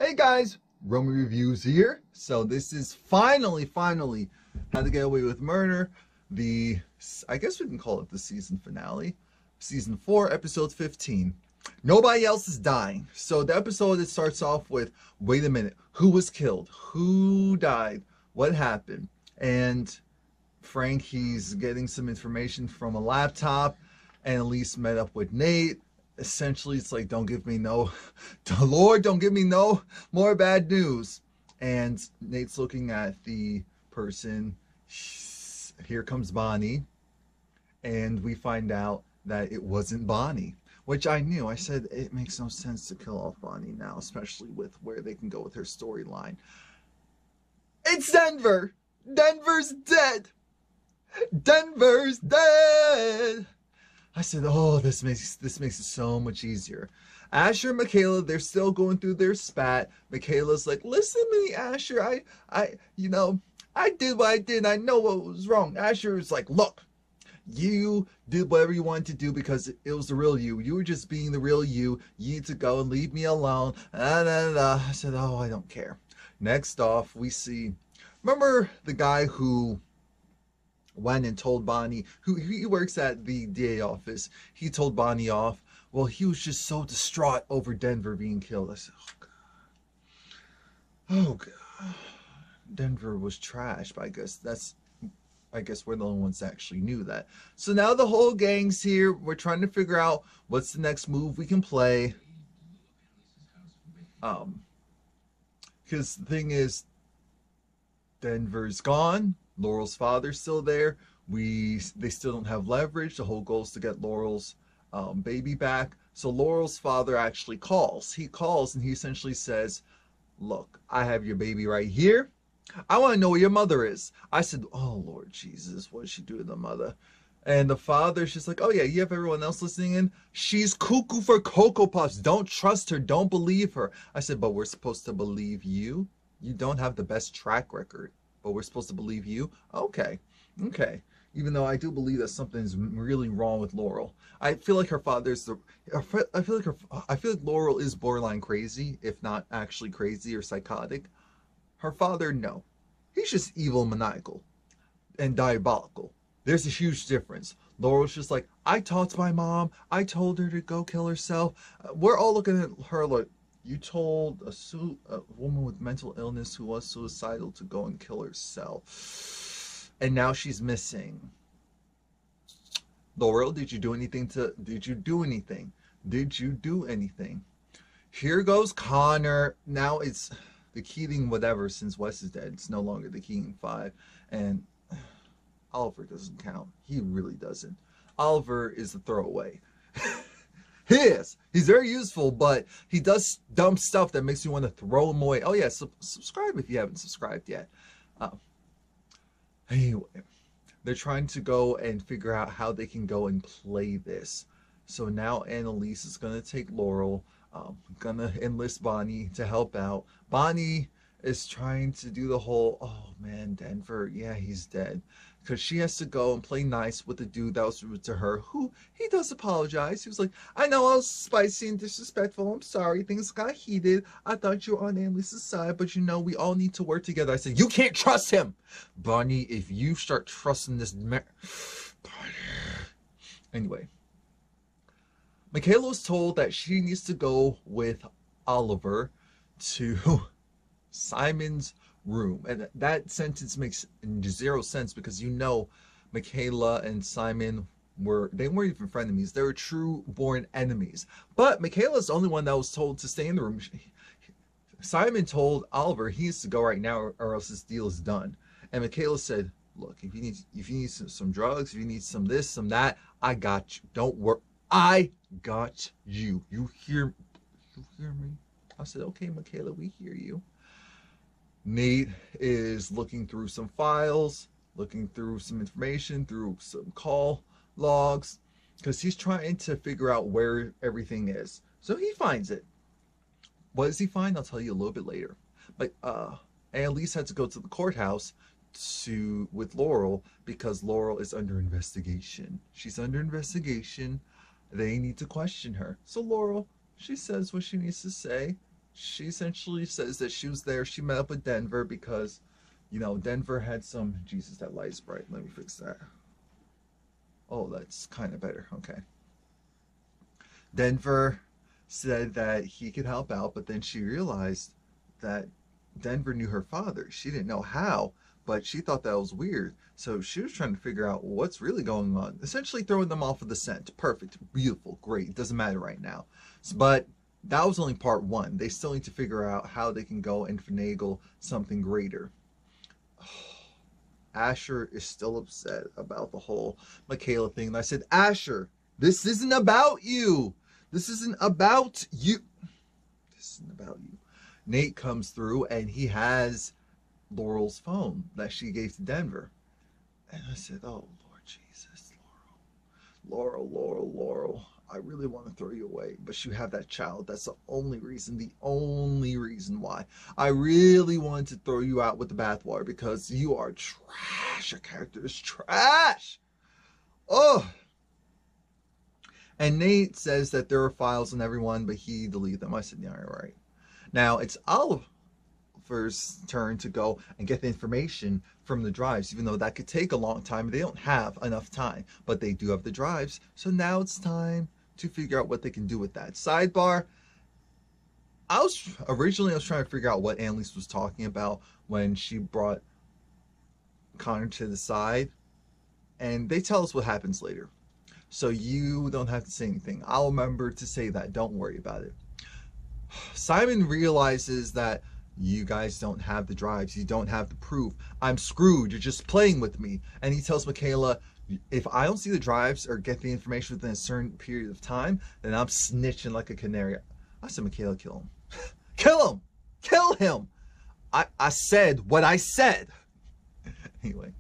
Hey guys, Romie Reviews here. So this is finally How to Get Away with Murder. I guess we can call it the season finale. Season 4, episode 15. Nobody else is dying. So the episode, it starts off with, wait a minute, who was killed? Who died? What happened? And Frank, he's getting some information from a laptop, and Elise met up with Nate. Essentially, it's like, don't give me no, Lord, don't give me no more bad news. And Nate's looking at the person. Here comes Bonnie. And we find out that it wasn't Bonnie, which I knew. I said, it makes no sense to kill off Bonnie now, especially with where they can go with her storyline. It's Denver. Denver's dead. Denver's dead. I said, oh, this makes it so much easier. Asher and Michaela, they're still going through their spat. Michaela's like, listen to me, Asher. I did what I did. I know what was wrong. Asher's like, look, you did whatever you wanted to do because it was the real you. You were just being the real you. You need to go and leave me alone. I said, oh, I don't care. Next off, we see, remember the guy who went and told Bonnie, he works at the DA office. He told Bonnie off. Well, he was just so distraught over Denver being killed. I said, oh God. Oh God. Denver was trash, but I guess we're the only ones that actually knew that. So now the whole gang's here. We're trying to figure out what's the next move we can play. Because the thing is, Denver's gone. Laurel's father's still there. They still don't have leverage. The whole goal is to get Laurel's baby back. So Laurel's father actually calls. He calls and he essentially says, look, I have your baby right here. I want to know where your mother is. I said, oh, Lord Jesus, what did she do to the mother? And the father's just like, oh, yeah, you have everyone else listening in? She's cuckoo for Cocoa Puffs. Don't trust her. Don't believe her. I said, but we're supposed to believe you? You don't have the best track record, but we're supposed to believe you? Okay. Even though I do believe that something's really wrong with Laurel. I feel like her father's I feel like Laurel is borderline crazy, if not actually crazy or psychotic. Her father, no. He's just evil, maniacal, and diabolical. There's a huge difference. Laurel's just like, I talked to my mom. I told her to go kill herself. We're all looking at her like, you told a woman with mental illness who was suicidal to go and kill herself. And now she's missing. Laurel, did you do anything? Here goes Connor. Now it's the Keating whatever, since Wes is dead. It's no longer the Keating 5. And Oliver doesn't count. He really doesn't. Oliver is a throwaway. He is. He's very useful, but he does dumb stuff that makes you want to throw him away. Oh yeah, subscribe if you haven't subscribed yet. Anyway, they're trying to go and figure out how they can go and play this. So now Annalise is going to take Laurel, going to enlist Bonnie to help out. Bonnie is trying to do the whole, oh man, Denver, yeah, he's dead. Because she has to go and play nice with the dude that was rude to her, who he does apologize. He was like, I know I was spicy and disrespectful. I'm sorry. Things got heated. I thought you were on Annalise's side, but you know, we all need to work together. I said, you can't trust him. Bonnie, if you start trusting this Anyway, Michaela was told that she needs to go with Oliver to Simon's room, and that sentence makes zero sense because you know Michaela and Simon weren't even frenemies. They were true born enemies. But Michaela's the only one that was told to stay in the room. Simon told Oliver he needs to go right now or else this deal is done. And Michaela said, look, if you need some drugs, if you need some this, some that, I got you. Don't worry. I got you. You hear me? I said, okay, Michaela, we hear you. Nate is looking through some files, looking through some information, through some call logs, because he's trying to figure out where everything is. So he finds it. What does he find? I'll tell you a little bit later. But Annalise had to go to the courthouse with Laurel because Laurel is under investigation. She's under investigation. They need to question her. So Laurel, she says what she needs to say. she essentially says that she was there. She met up with Denver because, you know, Denver had some... Jesus, that light's bright. Let me fix that. Oh, that's kind of better. Okay. Denver said that he could help out, but then she realized that Denver knew her father. She didn't know how, but she thought that was weird. So she was trying to figure out what's really going on. Essentially throwing them off of the scent. Perfect. Beautiful. Great. It doesn't matter right now. But that was only part one. They still need to figure out how they can go and finagle something greater. Asher is still upset about the whole Michaela thing. And I said, Asher, this isn't about you. This isn't about you. This isn't about you. Nate comes through and he has Laurel's phone that she gave to Denver. And I said, oh, Lord Jesus, Laurel. I really want to throw you away, but you have that child. That's the only reason why. I really wanted to throw you out with the bathwater because you are trash. Your character is trash. Oh. And Nate says that there are files on everyone, but he deleted them. I said, yeah, you're right. Now it's Oliver's turn to go and get the information from the drives, even though that could take a long time. They don't have enough time, but they do have the drives. So now it's time to figure out what they can do with that. Sidebar, I was trying to figure out what Annalise was talking about when she brought Connor to the side, and they tell us what happens later. So you don't have to say anything. I'll remember to say that. Don't worry about it. Simon realizes that you guys don't have the drives. You don't have the proof. I'm screwed. You're just playing with me. And he tells Michaela, if I don't see the drives or get the information within a certain period of time, then I'm snitching like a canary. I said, Michaela, kill him. Kill him. Kill him. I said what I said. Anyway,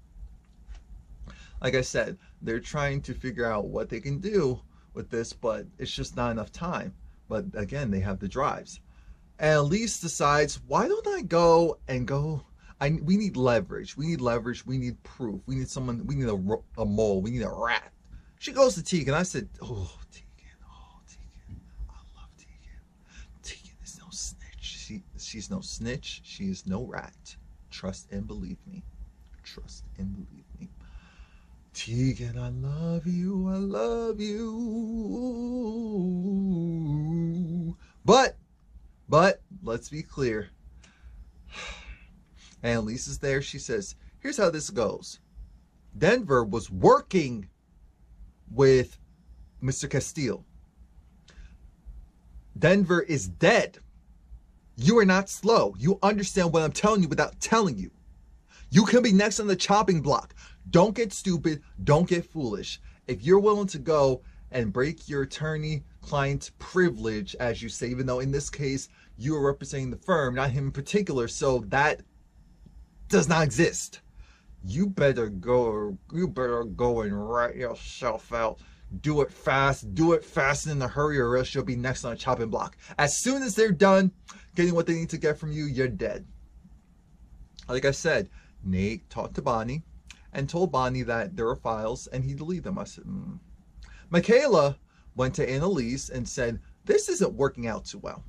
like I said, they're trying to figure out what they can do with this, but it's just not enough time. But again, they have the drives. And Elise decides, why don't I go? We need leverage. We need leverage. We need proof. We need someone. We need a mole. We need a rat. She goes to Tegan. I said, oh, Tegan. Oh, Tegan. I love Tegan. Tegan is no snitch. She's no snitch. She is no rat. Trust and believe me. Trust and believe me. Tegan, I love you. I love you. But let's be clear. And Elise is there. She says, here's how this goes. Denver was working with Mr. Castile. Denver is dead. You are not slow. You understand what I'm telling you without telling you. You can be next on the chopping block. Don't get stupid. Don't get foolish. If you're willing to go and break your attorney-client privilege, as you say, even though in this case, you are representing the firm, not him in particular, so that does not exist. You better go and rat yourself out. Do it fast and in a hurry, or else you'll be next on a chopping block. As soon as they're done getting what they need to get from you, you're dead. Like I said, Nate talked to Bonnie and told Bonnie that there were files and he deleted them. I said, Michaela went to Annalise and said, this isn't working out too well.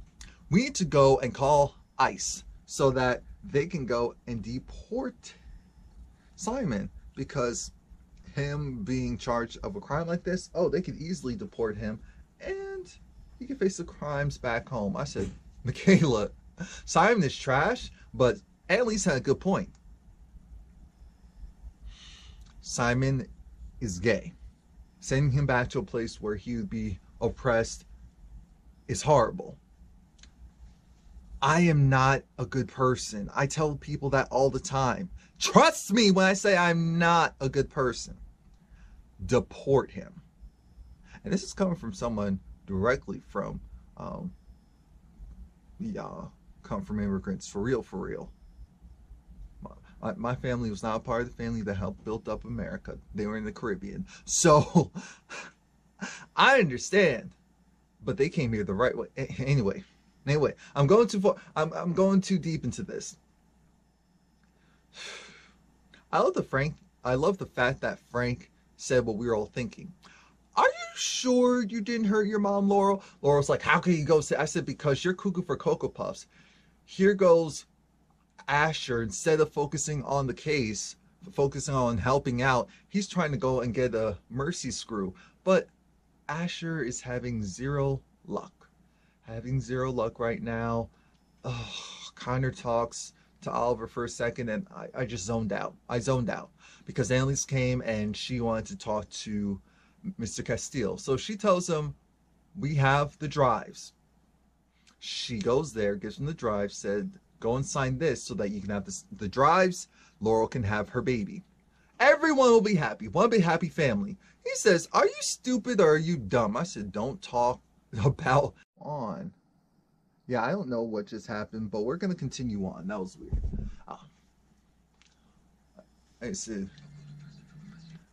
We need to go and call ICE so that they can go and deport Simon, because him being charged of a crime like this, oh, they could easily deport him and he can face the crimes back home. I said, Michaela, Simon is trash, but Annalise had a good point. Simon is gay. Sending him back to a place where he would be oppressed is horrible. I am not a good person. I tell people that all the time. Trust me when I say I'm not a good person. Deport him. And this is coming from someone directly from, come from immigrants, for real. My family was not a part of the family that helped build up America. They were in the Caribbean. So, I understand. But they came here the right way. Anyway, I'm going too far. I'm going too deep into this. I love the fact that Frank said what we were all thinking. are you sure you didn't hurt your mom, Laurel? Laurel's like, how can you go say? I said, because you're cuckoo for Cocoa Puffs. Here goes Asher, instead of focusing on the case, focusing on helping out, he's trying to go and get a mercy screw. But Asher is having zero luck. Having zero luck right now. Oh, Connor talks to Oliver for a second, and I just zoned out. I zoned out because Annalise came and she wanted to talk to Mr. Castile. So she tells him, we have the drives. She goes there, gives him the drives, said, go and sign this so that you can have the drives. Laurel can have her baby. Everyone will be happy. One big happy family. He says, are you stupid or are you dumb? I said, don't talk about on. Yeah, I don't know what just happened, but we're going to continue on. That was weird. I said,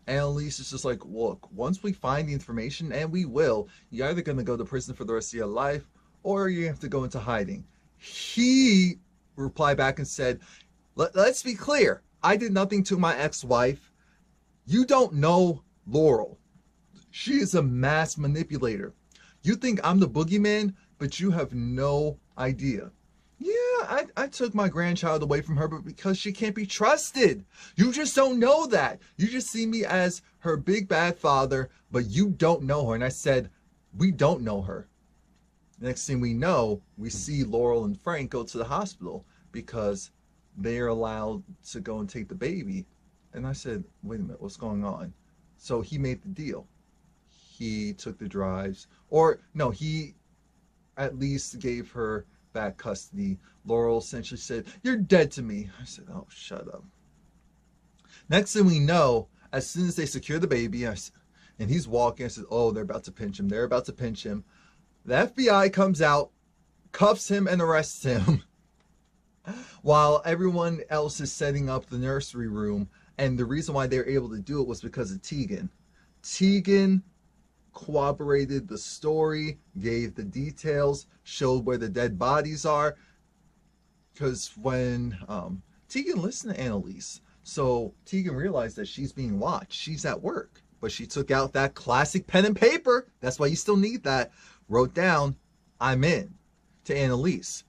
Annalise is just like, look, once we find the information, and we will, you're either going to go to prison for the rest of your life or you have to go into hiding. He replied back and said, let's be clear. I did nothing to my ex-wife. You don't know Laurel. She is a mass manipulator. You think I'm the boogeyman, but you have no idea. Yeah, I took my grandchild away from her, but because she can't be trusted. You just don't know that. You just see me as her big bad father, but you don't know her. And I said, we don't know her. Next thing we know, we see Laurel and Frank go to the hospital because they're allowed to go and take the baby. And I said, wait a minute, what's going on? So he made the deal. He took the drives, or no, he at least gave her back custody. Laurel essentially said, you're dead to me. I said, oh, shut up. Next thing we know, as soon as they secure the baby, and he's walking, I said, oh, they're about to pinch him. They're about to pinch him. The FBI comes out, cuffs him, and arrests him. While everyone else is setting up the nursery room. And the reason why they were able to do it was because of Tegan. Tegan corroborated the story, gave the details, showed where the dead bodies are. Because when Tegan listened to Annalise, so Tegan realized that she's being watched. She's at work. But she took out that classic pen and paper. That's why you still need that. Wrote down, I'm in, to Annalise.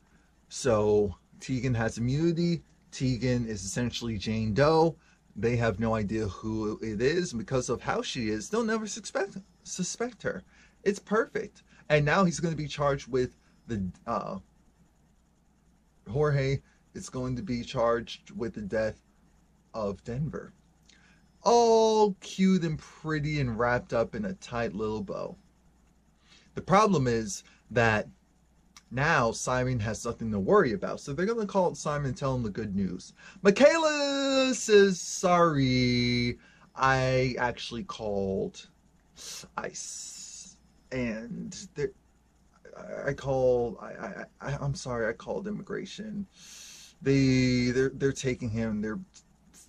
So Tegan has immunity. Tegan is essentially Jane Doe. They have no idea who it is. And because of how she is, they'll never suspect her. It's perfect. And now he's going to be charged with the Jorge is going to be charged with the death of Denver. All cute and pretty and wrapped up in a tight little bow. The problem is that now Simon has nothing to worry about. So they're going to call Simon and tell him the good news. Michaela says, sorry, I actually called ICE. And I'm sorry, I called immigration. They're taking him, they're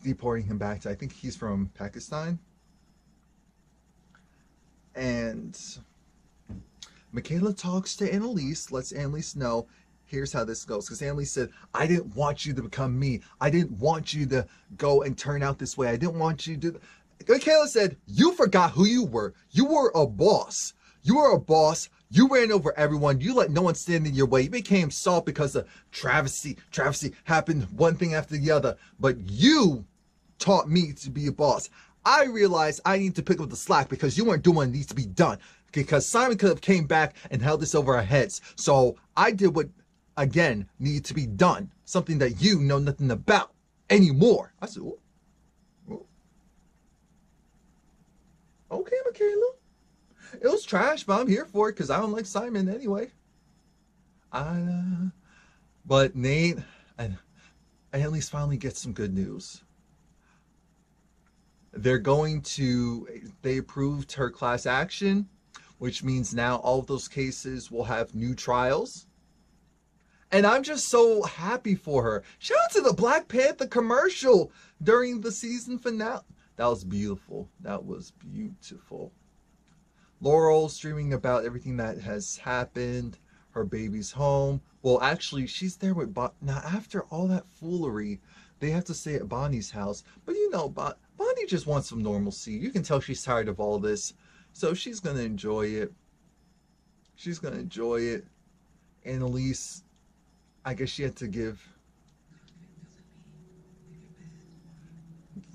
deporting him back to, I think he's from Pakistan. And Michaela talks to Annalise, lets Annalise know, here's how this goes. Because Annalise said, I didn't want you to become me. I didn't want you to go and turn out this way. I didn't want you to... Michaela said, you forgot who you were. You were a boss. You were a boss. You ran over everyone. You let no one stand in your way. You became soft because of travesty. Travesty happened one thing after the other. But you taught me to be a boss. I realized I need to pick up the slack because you weren't doing what needs to be done. Because Simon could have came back and held this over our heads. So I did what, again, needed to be done. Something that you know nothing about anymore. I said, oh. Okay, Michaela. It was trash, but I'm here for it because I don't like Simon anyway. But Nate, and I at least finally get some good news. They approved her class action, which means now all of those cases will have new trials. And I'm just so happy for her. Shout out to the Black Panther commercial during the season finale. That was beautiful. That was beautiful. Laurel streaming about everything that has happened. Her baby's home. Well, actually, she's there with Bonnie. Now, after all that foolery, they have to stay at Bonnie's house. But you know, Bonnie just wants some normalcy. You can tell she's tired of all this. So she's gonna enjoy it. She's gonna enjoy it. Annalise, I guess she had to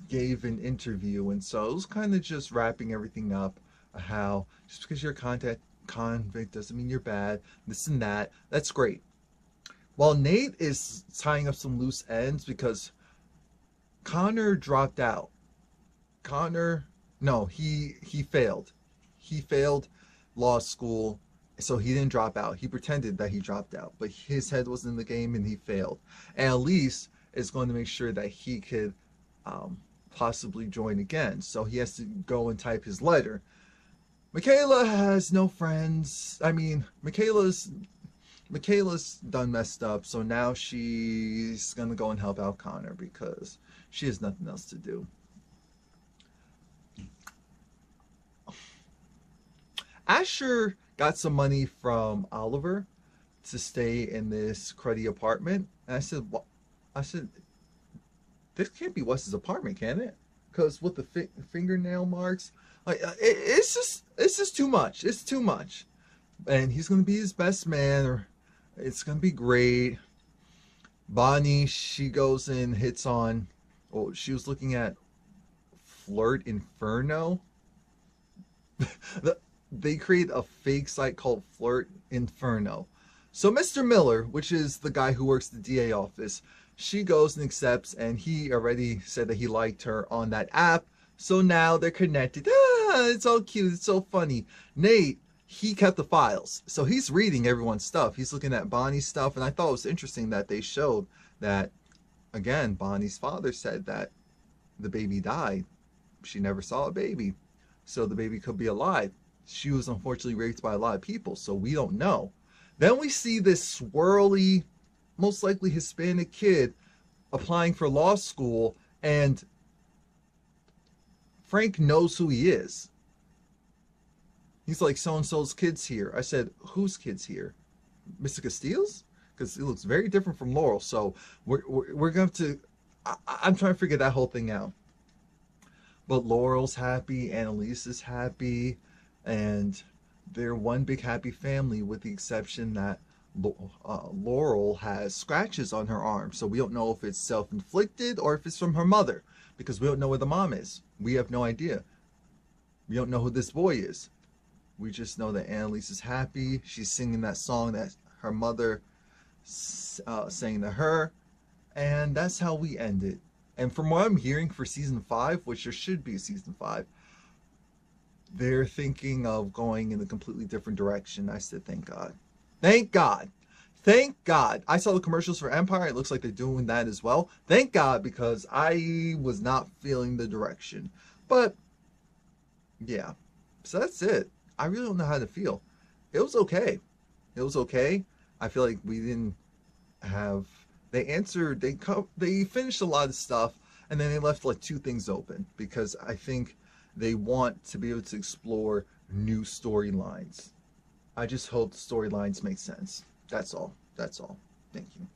gave an interview, and so it was kind of just wrapping everything up. How just because you're a convict doesn't mean you're bad. This and that. That's great. While Nate is tying up some loose ends because Connor dropped out. Connor, no, he failed. He failed law school, so he didn't drop out. He pretended that he dropped out, but his head was in the game and he failed. And Elise is going to make sure that he could possibly join again. So he has to go and type his letter. Michaela has no friends. I mean, Michaela's done messed up, so now she's gonna go and help out Connor because she has nothing else to do. Asher got some money from Oliver to stay in this cruddy apartment, and I said, "What?" I said, "This can't be Wes's apartment, can it? Because with the fingernail marks, like it's just too much. It's too much." And he's gonna be his best man, or it's gonna be great. Bonnie, she goes and hits on. Oh, she was looking at Flirt Inferno. They create a fake site called Flirt Inferno. So Mr. Miller, which is the guy who works the DA office, she goes and accepts, and he already said that he liked her on that app. So now they're connected. It's all cute. It's so funny. Nate, he kept the files. So he's reading everyone's stuff. He's looking at Bonnie's stuff. And I thought it was interesting that they showed that, again, Bonnie's father said that the baby died. She never saw a baby. So the baby could be alive. She was unfortunately raped by a lot of people. So we don't know. Then we see this swirly, most likely Hispanic kid applying for law school. And Frank knows who he is. He's like, so-and-so's kid's here. I said, whose kid's here? Mr. Castillo's? Because it looks very different from Laurel. So we're going to, I'm trying to figure that whole thing out. But Laurel's happy, Annalise is happy, and they're one big happy family with the exception that Laurel has scratches on her arm. So we don't know if it's self-inflicted or if it's from her mother, because we don't know where the mom is. We have no idea. We don't know who this boy is. We just know that Annalise is happy. She's singing that song that her mother sang to her. And that's how we end it. And from what I'm hearing for season 5, which there should be a season 5, they're thinking of going in a completely different direction. I said, thank God. Thank God. Thank God. I saw the commercials for Empire. It looks like they're doing that as well. Thank God, because I was not feeling the direction. But, yeah. So that's it. I really don't know how to feel. It was okay. It was okay. I feel like we didn't have... They answered... They finished a lot of stuff, and then they left like 2 things open. Because I think they want to be able to explore new storylines. I just hope the storylines make sense. That's all. That's all. Thank you.